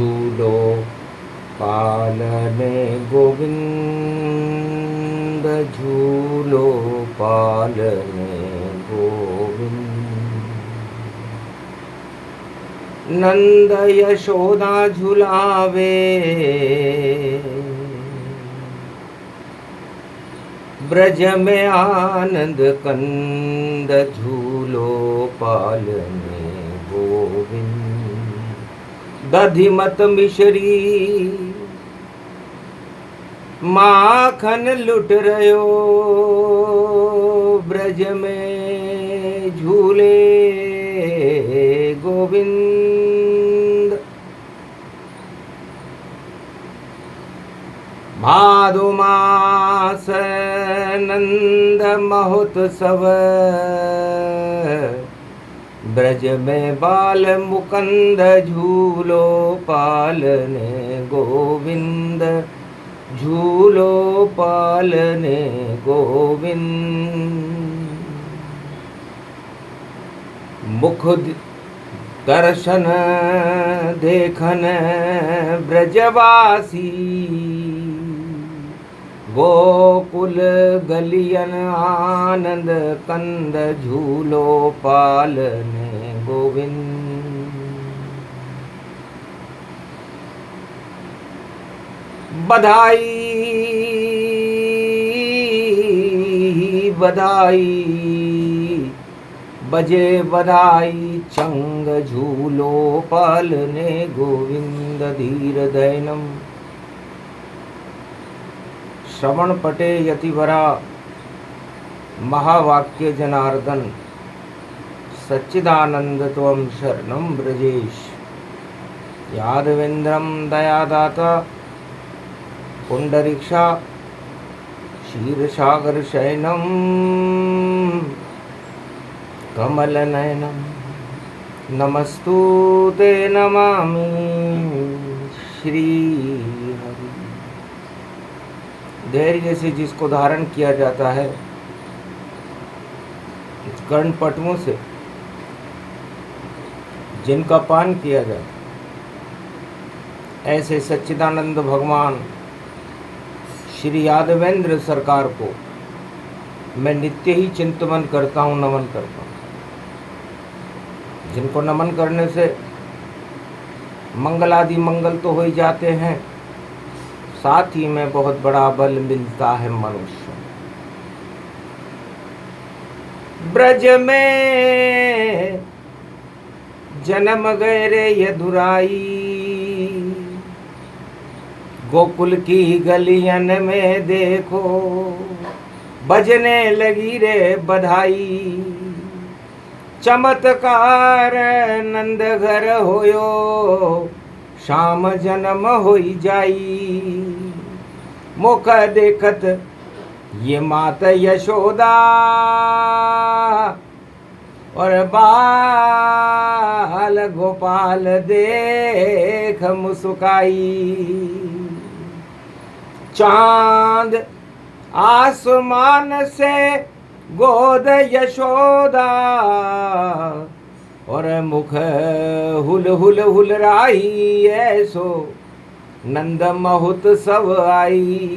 झूलो पालने गोविंद, झूलो पालने गोविंद। नंद यशोदा झुलावे, ब्रज में आनंद कंद, झूलो पालने गोविंद। दधिमत मिश्री माखन लुट रयो, ब्रज में झूले गोविंद। भादो मास नंद महोत्सव, ब्रज में बाल मुकुंद, झूलो पालने गोविंद, झूलो पालने गोविंद। मुख दर्शन देखन ब्रजवासी, गोकुल गलियन आनंद कंद, झूलो पालने गोविंद। बधाई बधाई बजे बधाई चंग, झूलो पालने गोविंद। धीर दैनम श्रवण पटे यतिवरा, महावाक्य जनार्दन, सच्चिदानंद त्वं शरणं ब्रजेश। यादवेन्द्रं दयादाता, पुंडरीक्षा क्षीरसागर शयनं, कमलनयनं नमस्तुते नमामि श्री हरि। धैर्य से जिसको धारण किया जाता है, कर्णपटुओं से जिनका पान किया जाता है, ऐसे सच्चिदानंद भगवान श्री यादवेंद्र सरकार को मैं नित्य ही चिंतन करता हूँ, नमन करता हूँ। जिनको नमन करने से मंगलादि मंगल तो हो ही जाते हैं, साथ ही में बहुत बड़ा बल मिलता है मनुष्य। ब्रज में जन्म गए रे यदुराई, गोकुल की गलियन में देखो बजने लगी रे बधाई। चमत्कार नंद घर होयो, शाम जन्म होई जाई। मुख देखत ये मात यशोदा, और बाल गोपाल देख मुस्काई। चांद आसमान से गोद यशोदा, और मुख हुल हुल हुल राही। ऐसो नंद महोत्सव आई।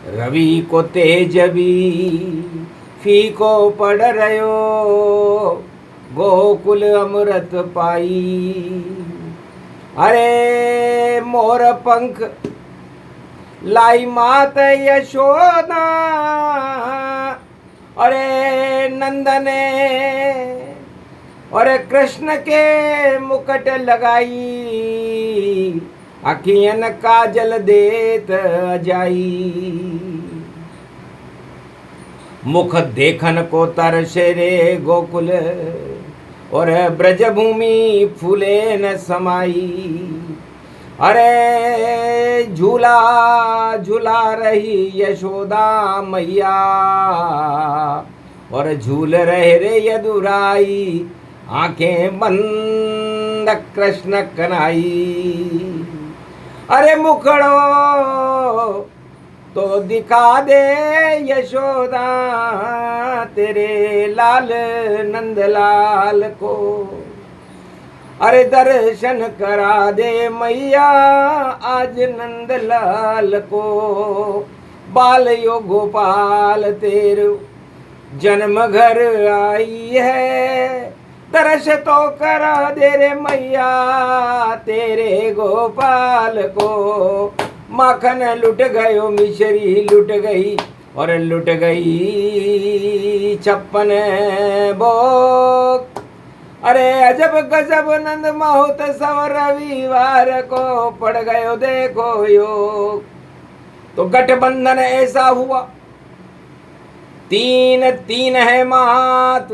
रवि को तेज भी फीको पड़ रयो, गोकुल अमृत पाई। अरे मोर पंख लाई मात यशोदा, अरे नंदने और कृष्ण के मुकुट लगाई। अखियन काजल देत जाई। मुख देखन को तरसे रे गोकुल, और ब्रजभूमि फूले न समाई। अरे झूला झूला रही यशोदा मैया, और झूल रहे रे यदुराई। आंखें बंद कृष्ण कन्हई। अरे मुखड़ो तो दिखा दे यशोदा, तेरे लाल नंदलाल को। अरे दर्शन करा दे मैया आज नंदलाल को, बाल यो गोपाल तेरे जन्म घर आई है, दर्श तो करा दे रे मैया तेरे गोपाल को। माखन लुट गयो मिश्री लुट गई और लुट गई 56 भोग। अरे अजब गजब नंद महोत्सव रविवार को पड़ गयो देखो योग। तो गठबंधन ऐसा हुआ, तीन तीन है मात,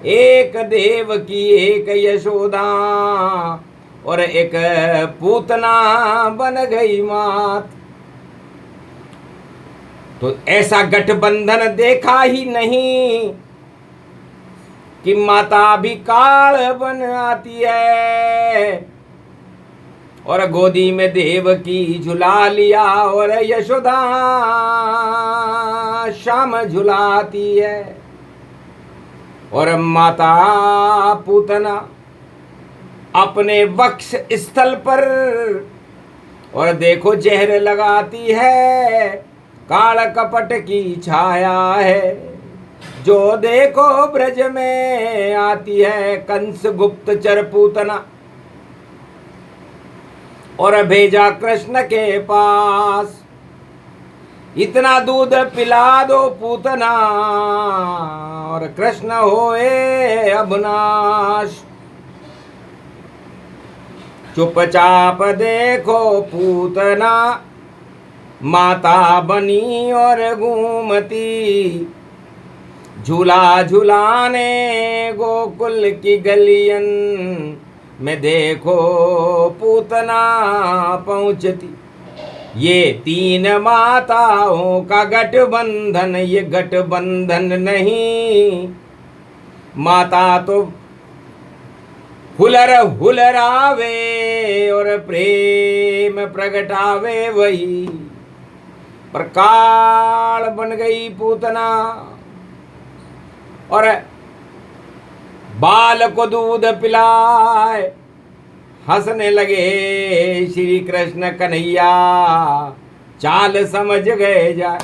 एक देव की एक यशोदा और एक पूतना बन गई मात। तो ऐसा गठबंधन देखा ही नहीं कि माता भी काल बन आती है और गोदी में देव की झुला लिया और यशोदा शाम झुलाती है और माता पूतना अपने वक्ष स्थल पर और देखो जहर लगाती है, काल कपट की छाया है जो देखो ब्रज में आती है। कंस गुप्तचर पूतना और भेजा कृष्ण के पास, इतना दूध पिला दो पूतना और कृष्ण होए अबनाश। चुपचाप देखो पूतना माता बनी और घूमती, झूला झुलाने गोकुल की गलियन में देखो पूतना पहुंचती। ये तीन माताओं का गठबंधन, ये गठबंधन नहीं, माता तो हुलर हुलरावे और प्रेम प्रगटावे वही। प्रकाल बन गई पूतना और बाल को दूध पिलाए, हंसने लगे श्री कृष्ण कन्हैया, चाल समझ गए जाए।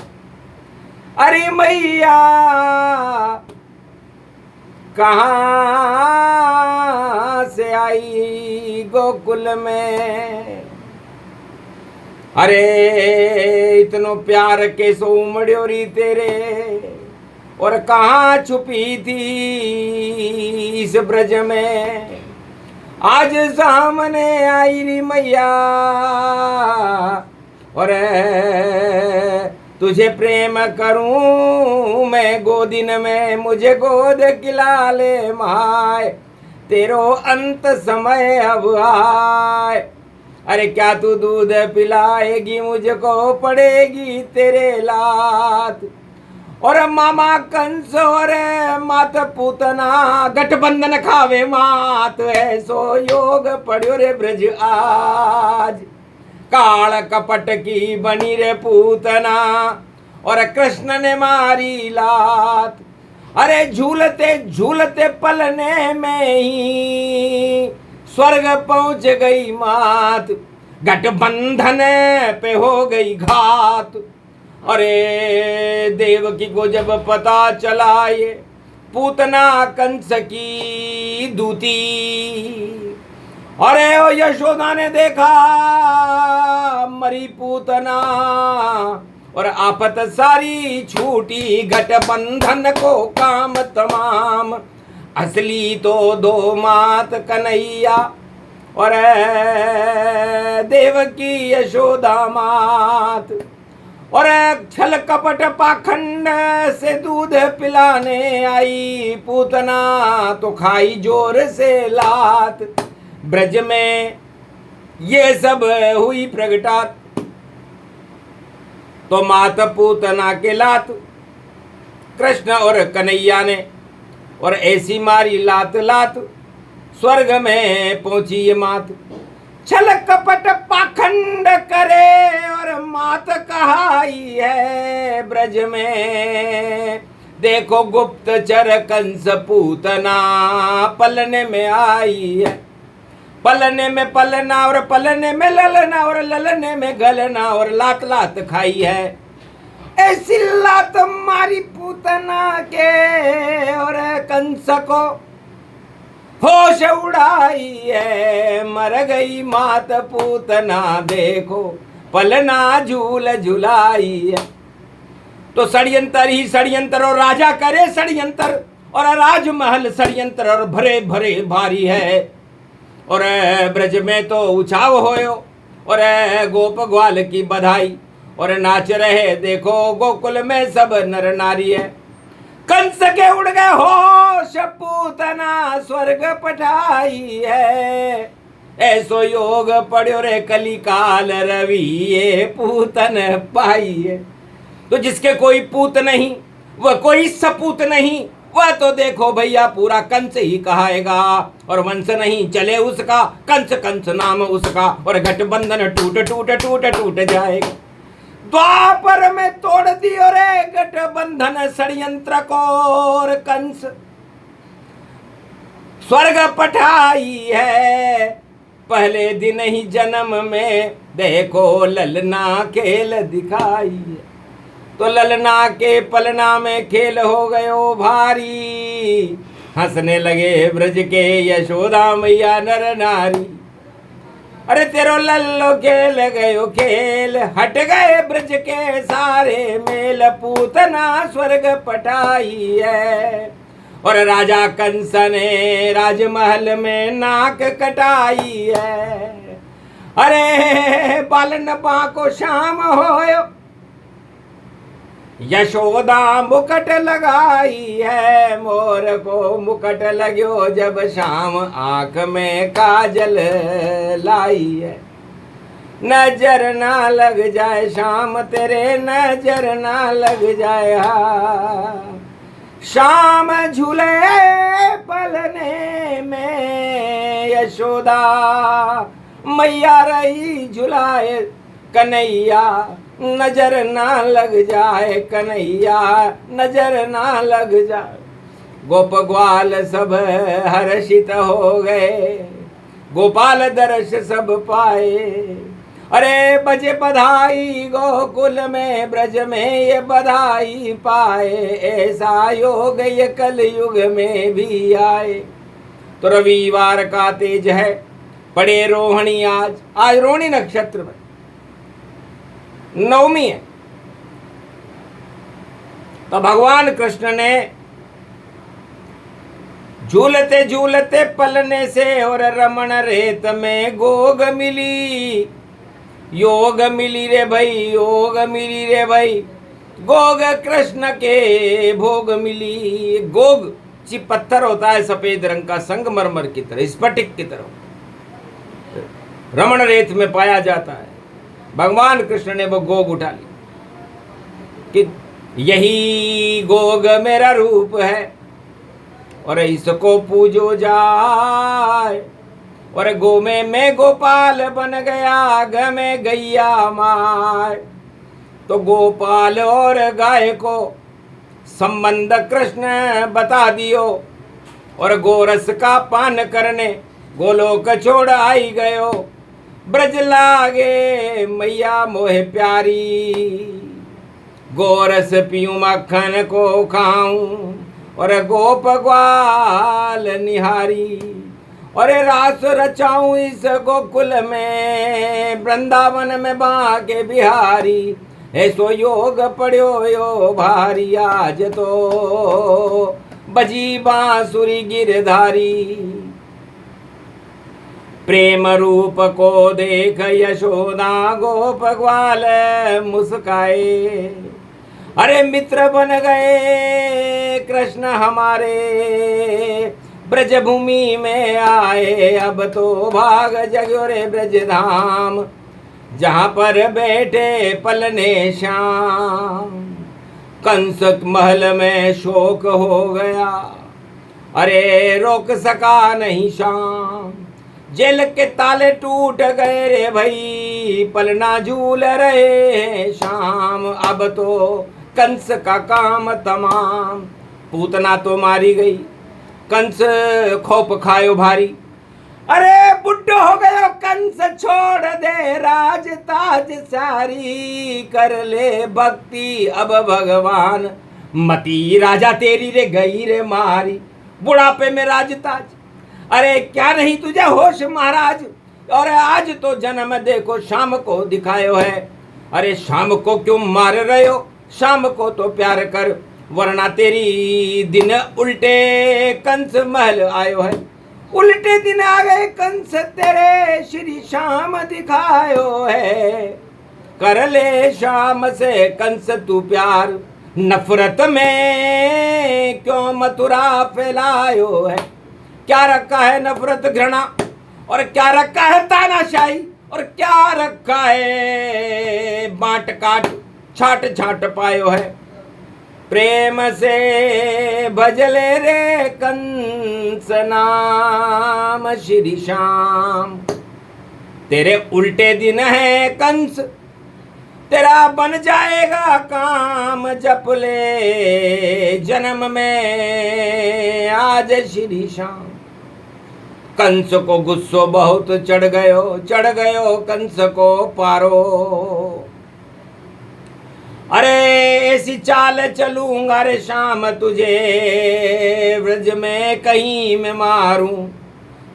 अरे मैया कहाँ से आई गोकुल में, अरे इतनो प्यार के सो उमड़ो री तेरे, और कहाँ छुपी थी इस ब्रज में, आज सामने आई री मैया। और तुझे प्रेम करूं मैं गोदिन में, मुझे गोद खिला ले माय, तेरो अंत समय अब आए। अरे क्या तू दूध पिलाएगी मुझको, पड़ेगी तेरे लात। और मामा कंस और मात पूतना गठबंधन खावे मात, ऐसो योग पड़ो रे ब्रज आज। काल कपट की बनी रे पूतना और कृष्ण ने मारी लात। अरे झूलते झूलते पलने में ही स्वर्ग पहुंच गई मात, गठबंधन पे हो गई घात। अरे देवकी को जब पता चला ये पूतना कंस की दूती, अरे ओ यशोदा ने देखा मरी पूतना और आफत सारी छूटी, गठबंधन को काम तमाम। असली तो दो मात कन्हैया और देवकी यशोदा मात। और छल कपट पाखंड से दूध पिलाने आई पूतना, तो खाई जोर से लात। ब्रज में ये सब हुई प्रगटात, तो मात पूतना के लात कृष्ण और कन्हैया ने, और ऐसी मारी लात लात स्वर्ग में पहुंची ये मात। छल कपट पाखंड करे और मात कहाई है ब्रज में, देखो गुप्तचर कंस पूतना पलने में आई है। पलने में पलना और पलने में ललना और ललने में गलना और लात लात खाई है। ऐसी लात मारी पूतना के और कंस को होश उड़ाई है। मर गई मात पूतना देखो पलना झूल झुलाई है। तो षड्यंतर ही षड्यंतर और राजा करे षड्यंतर और राजमहल षड्यंत्र और भरे भरे भारी है। और ब्रज में तो उछाव होयो और गोप ग्वाल की बधाई और नाच रहे देखो गोकुल में सब नर नारी है। कंस के उड़ गए होश पूतना स्वर्ग पठाई है। ऐसो योग पड़ो रे कलिकाल रवि ये पूतन पाई है। तो जिसके कोई पूत नहीं वह कोई सपूत नहीं, वह तो देखो भैया पूरा कंस ही कहाएगा। और वंश नहीं चले उसका, कंस कंस नाम उसका और गठबंधन टूट टूट टूट टूट जाएगा। द्वापर में तोड़ दियो रे गठबंधन षड्यंत्र को और कंस स्वर्ग पठाई है। पहले दिन ही जन्म में देखो ललना खेल दिखाई है। तो ललना के पलना में खेल हो गयो भारी। हंसने लगे ब्रज के यशोदा मैया नर नारी। अरे तेरो लल्लो खेल गयो खेल, हट गए ब्रज के सारे मेल, पूतना स्वर्ग पटाई है। और राजा कंस ने राजमहल में नाक कटाई है। अरे बालन को शाम होयो, यशोदा मुकट लगाई है। मोर को मुकट लगो जब शाम, आंख में काजल लाई है। नजर ना लग जाए शाम तेरे, नजर ना लग जाए। शाम झूले पलने में यशोदा मैया रही झुलाए कन्हैया। नजर ना लग जाए कन्हैया, नजर ना लग जाए। गोप ग्वाल सब हर्षित हो गए, गोपाल दर्श सब पाए। अरे बजे बधाई गोकुल में ब्रज में ये बधाई पाए। ऐसा योग ये कल युग में भी आए। तो रविवार का तेज है, पड़े रोहिणी आज रोहिणी नक्षत्र में नवमी है। तो भगवान कृष्ण ने झूलते झूलते पलने से और रमण रेत में गोग मिली। योग मिली रे भाई, योग मिली रे भाई, गोग कृष्ण के भोग मिली। गोग चिप पत्थर होता है सफेद रंग का, संगमरमर की तरह, स्फटिक की तरह, रमण रेत में पाया जाता है। भगवान कृष्ण ने वो गोग उठा ली कि यही गोग मेरा रूप है और इसको पूजो जाए। और गो में मैं गोपाल बन गया, ग में गैया माय। तो गोपाल और गाय को संबंध कृष्ण बता दियो और गोरस का पान करने गोलोक छोड़ आई गयो। ब्रज लागे मैया मोहे प्यारी, गोरस पीऊं मक्खन को खाऊं और गोप ग्वाल निहारी। और रास रचाऊं इस गोकुल में, वृंदावन में बांके बिहारी। ऐसो योग पड़ो यो भारी, आज तो बजी बांसुरी गिरधारी। प्रेम रूप को देख यशोदा गोप ग्वाल मुस्काए। अरे मित्र बन गए कृष्ण हमारे, ब्रजभूमि में आए। अब तो भाग जगो रे ब्रज धाम, जहाँ पर बैठे पलने श्याम। कंस महल में शोक हो गया, अरे रोक सका नहीं शाम। जेल के ताले टूट गए रे भई, पलना झूल रहे शाम। अब तो कंस का काम तमाम। पूतना तो मारी गई, कंस खौफ खायो भारी। अरे बुड्ढो हो गयो कंस, छोड़ दे राज ताज सारी, कर ले भक्ति अब भगवान, मती राजा तेरी रे गई रे मारी। बुढ़ापे में राज ताज, अरे क्या नहीं तुझे होश महाराज। और आज तो जन्म देखो शाम को दिखायो है। अरे शाम को क्यों मार रहे हो, शाम को तो प्यार कर, वरना तेरी दिन उल्टे कंस महल आयो है। उल्टे दिन आ गए कंस तेरे, श्री शाम दिखायो है। कर ले शाम से कंस तू प्यार, नफरत में क्यों मथुरा फैलायो है। क्या रखा है नफरत घृणा, और क्या रखा है तानाशाही, और क्या रखा है बांट काट छाट छाट पायो है। प्रेम से भजले रे कंस नाम श्री श्याम। तेरे उल्टे दिन है कंस, तेरा बन जाएगा काम, जप ले जन्म में आज श्री श्याम। कंस को गुस्सो बहुत चढ़ गयो कंस को पारो। अरे ऐसी चाल चलूंगा रे शाम तुझे, ब्रज में कहीं मैं मारूं,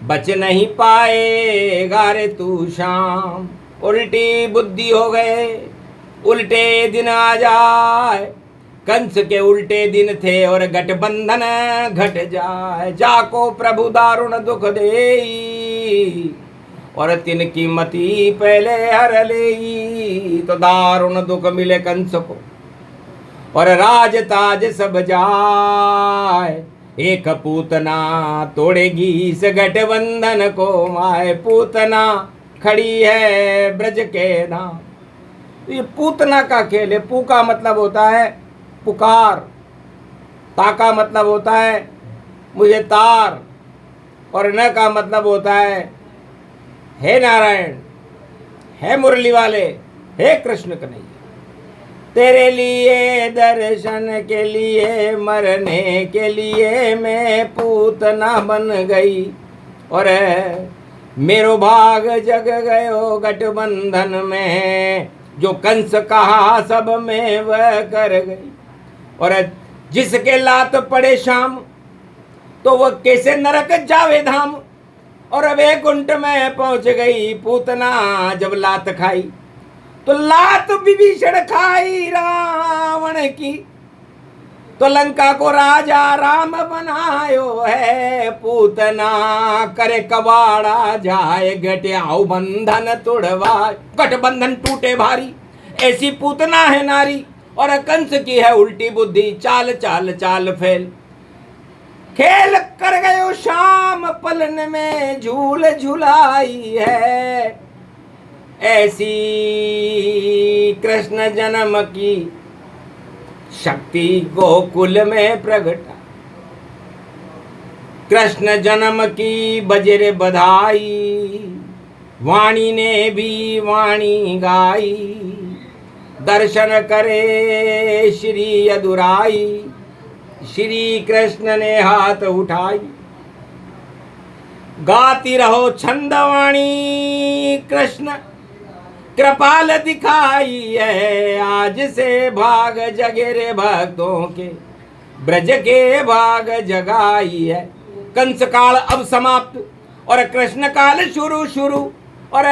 बच नहीं पाएगा रे तू शाम। उल्टी बुद्धि हो गए, उल्टे दिन आ जाए। कंस के उल्टे दिन थे और गठबंधन घट जाए। जाको प्रभु दारुण दुख देई, और तिनकी मति पहले हर लेई। तो दारुण दुख मिले कंस को, और राज ताज सब जाए। एक पूतना तोड़ेगी इस गठबंधन को माए। पूतना खड़ी है ब्रज के नाम। ये पूतना का खेल है। पू का मतलब होता है पुकार, ता का मतलब होता है मुझे तार, और न का मतलब होता है हे नारायण, हे मुरली वाले, हे कृष्ण कन्हैया। तेरे लिए दर्शन के लिए मरने के लिए मैं पूतना बन गई, और मेरो भाग जग गयो गठबंधन में। जो कंस कहा सब में वह कर गई, और जिसके लात पड़े शाम तो वह कैसे नरक जावे धाम। और अब एक गुंट में पहुंच गई पूतना जब लात खाई, तो लात विभीषण खाई रावण की, तो लंका को राजा राम बनायो है। पूतना करे कबाड़ा जाए, गटियाओ बंधन तोड़वा, गठबंधन टूटे भारी। ऐसी पूतना है नारी, और कंस की है उल्टी बुद्धि। चाल चाल चाल फैल, खेल कर गयो शाम पलन में झूल झुलाई है। ऐसी कृष्ण जन्म की शक्ति गोकुल में प्रगटा। कृष्ण जन्म की बजरे बधाई, वाणी ने भी वाणी गाई। दर्शन करे श्री अदुराई, श्री कृष्ण ने हाथ उठाई। गाती रहो छंदवाणी, कृष्ण कृपाल दिखाई है। आज से भाग जगे रे भक्तों के, ब्रज के भाग जगाई है। कंस काल अब समाप्त और कृष्ण काल शुरू। और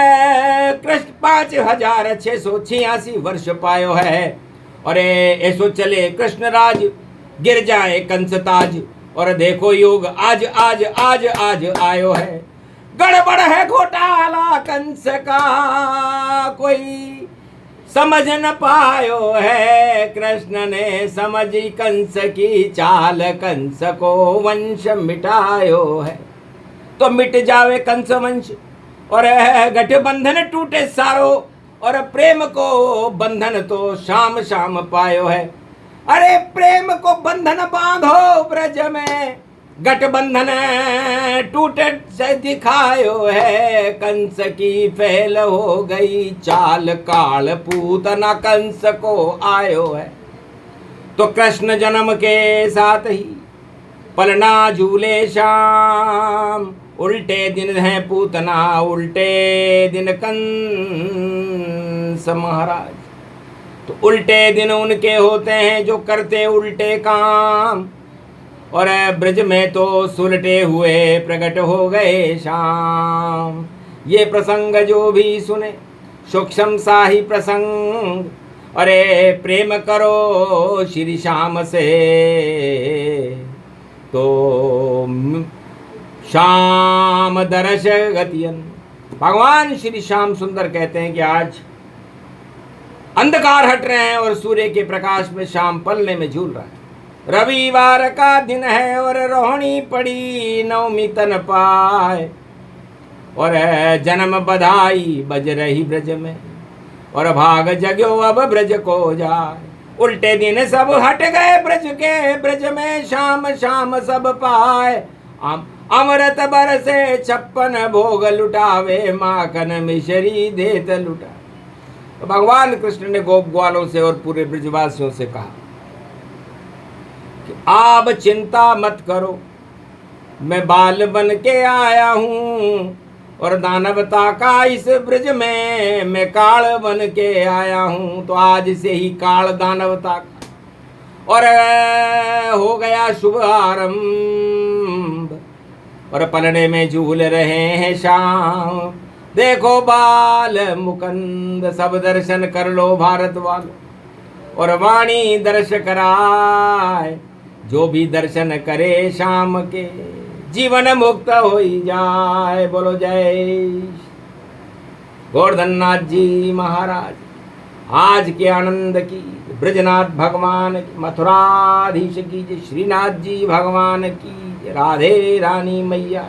कृष्ण 5686 वर्ष पायो है। और ऐसो चले कृष्ण राज, गिर जाए कंस ताज। और देखो योग आज आज आज आज आयो है। गड़बड़ है घोटाला कंस का, कोई समझ न पायो है। कृष्ण ने समझी कंस की चाल, कंस को वंश मिटायो है। तो मिट जावे कंस वंश, और गठबंधन टूटे सारो। और प्रेम को बंधन तो शाम शाम पायो है। अरे प्रेम को बंधन बांधो ब्रज में, गठबंधन टूटे से दिखायो है। कंस की फैल हो गई चाल, काल पूतना कंस को आयो है। तो कृष्ण जन्म के साथ ही पलना झूले शाम, उल्टे दिन है पूतना उल्टे दिन कंस महाराज। तो उल्टे दिन उनके होते हैं जो करते उल्टे काम, और ब्रज में तो सुलटे हुए प्रकट हो गए शाम। ये प्रसंग जो भी सुने सूक्ष्म सा ही प्रसंग, अरे प्रेम करो श्री श्याम से तो श्याम दर्श गतियन। भगवान श्री श्याम सुंदर कहते हैं कि आज अंधकार हट रहे हैं और सूर्य के प्रकाश में शाम पलने में झूल रहा है। रविवार का दिन है और रोहिणी पड़ी नवमी तन पाए, और जन्म बधाई बज रही ब्रज में, और भाग जग्यो अब ब्रज को जाए। उल्टे दिन सब हट गए ब्रज के, ब्रज में शाम शाम सब पाए। अमृत बरसे 56 भोग लुटावे, माखन मिश्री देत लुटा। तो भगवान कृष्ण ने गोप ग्वालों से और पूरे ब्रजवासियों से कहा कि आप चिंता मत करो, मैं बाल बन के आया हूँ, और दानवता का इस ब्रज में मैं काल बन के आया हूँ। तो आज से ही काल दानवता का और हो गया शुभ आरंभ, और पलने में झूल रहे हैं शाम। देखो बाल मुकुंद सब दर्शन कर लो भारत वालों, और वाणी दर्श कराए। जो भी दर्शन करे शाम के जीवन मुक्त हो ही जाए। बोलो जय गोवर्धननाथ जी महाराज। आज के आनंद की ब्रजनाथ भगवान की, मथुराधीश की जय, श्रीनाथ जी भगवान की, राधे रानी मैया।